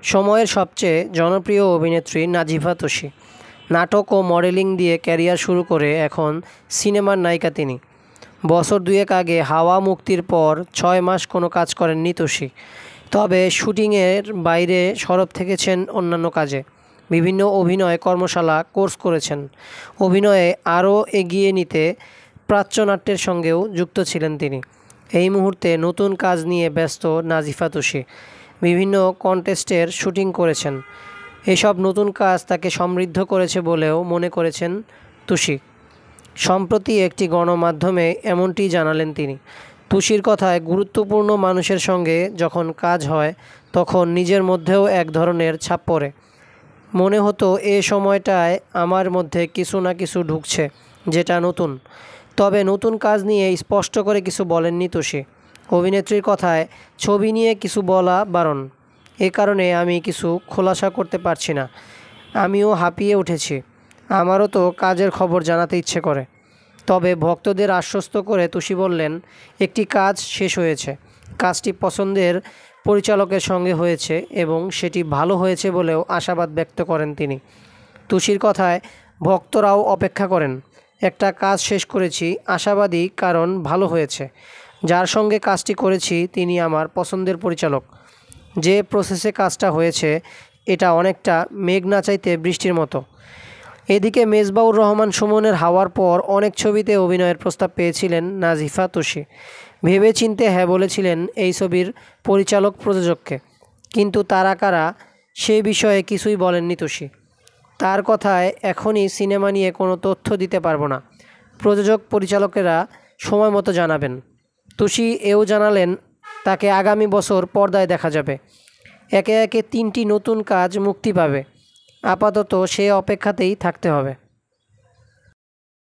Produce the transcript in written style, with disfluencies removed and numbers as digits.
সময়ের সবচেয়ে জনপ্রিয় অভিনেত্রী নাজিফা তুষি। নাটক ও মডেলিং দিয়ে ক্যারিয়ার শুরু করে এখন সিনেমার নায়িকা তিনি। বছর দুয়েক আগে হাওয়া মুক্তির পর ৬ মাস কোনো কাজ করেননি তুষি। তবে শুটিংয়ের বাইরে সরব থেকেছেন অন্যান্য কাজে। বিভিন্ন অভিনয় কর্মশালা কোর্স করেছেন। অভিনয়ে আরও এগিয়ে নিতে প্রাচ্যনাট্যের সঙ্গেও যুক্ত ছিলেন তিনি। এই মুহূর্তে নতুন কাজ নিয়ে ব্যস্ত নাজিফা তুষি। বিভিন্ন কন্টেস্টের শুটিং করেছেন। এসব নতুন কাজ তাকে সমৃদ্ধ করেছে বলেও মনে করেছেন তুষি। সম্প্রতি একটি গণমাধ্যমে এমনটি জানালেন তিনি। তুষির কথায়, গুরুত্বপূর্ণ মানুষের সঙ্গে যখন কাজ হয় তখন নিজের মধ্যেও এক ধরনের ছাপ পড়ে। মনে হতো এ সময়টায় আমার মধ্যে কিছু না কিছু ঢুকছে, যেটা নতুন। তবে নতুন কাজ নিয়ে স্পষ্ট করে কিছু বলেননি তুষি। অভিনেত্রীর কথায়, ছবি নিয়ে কিছু বলা বারণ। এ কারণে আমি কিছু খোলাসা করতে পারছি না। আমিও হাঁপিয়ে উঠেছি। আমারও তো কাজের খবর জানাতে ইচ্ছে করে। তবে ভক্তদের আশ্বস্ত করে তুষি বললেন, একটি কাজ শেষ হয়েছে। কাজটি পছন্দের পরিচালকের সঙ্গে হয়েছে এবং সেটি ভালো হয়েছে বলেও আশাবাদ ব্যক্ত করেন তিনি। তুষির কথায়, ভক্তরাও অপেক্ষা করেন। একটা কাজ শেষ করেছি, আশাবাদী কারণ ভালো হয়েছে। যার সঙ্গে কাজটি করেছি তিনি আমার পছন্দের পরিচালক। যে প্রসেসে কাজটা হয়েছে এটা অনেকটা মেঘ না চাইতে বৃষ্টির মতো। এদিকে মেজবাউর রহমান সুমনের হাওয়ার পর অনেক ছবিতে অভিনয়ের প্রস্তাব পেয়েছিলেন নাজিফা তুষি। ভেবেচিন্তে হ্যাঁ বলেছিলেন এই ছবির পরিচালক প্রযোজককে। কিন্তু তারা কারা সে বিষয়ে কিছুই বলেননি তুষি। তার কথায়, এখনই সিনেমা নিয়ে কোনো তথ্য দিতে পারবো না। প্রযোজক পরিচালকেরা সময় মতো জানাবেন। তুষি এও জানালেন তাকে আগামী বছর পর্দায় দেখা যাবে। একে একে ৩টি নতুন কাজ মুক্তি পাবে। আপাতত সে অপেক্ষাতেই থাকতে হবে।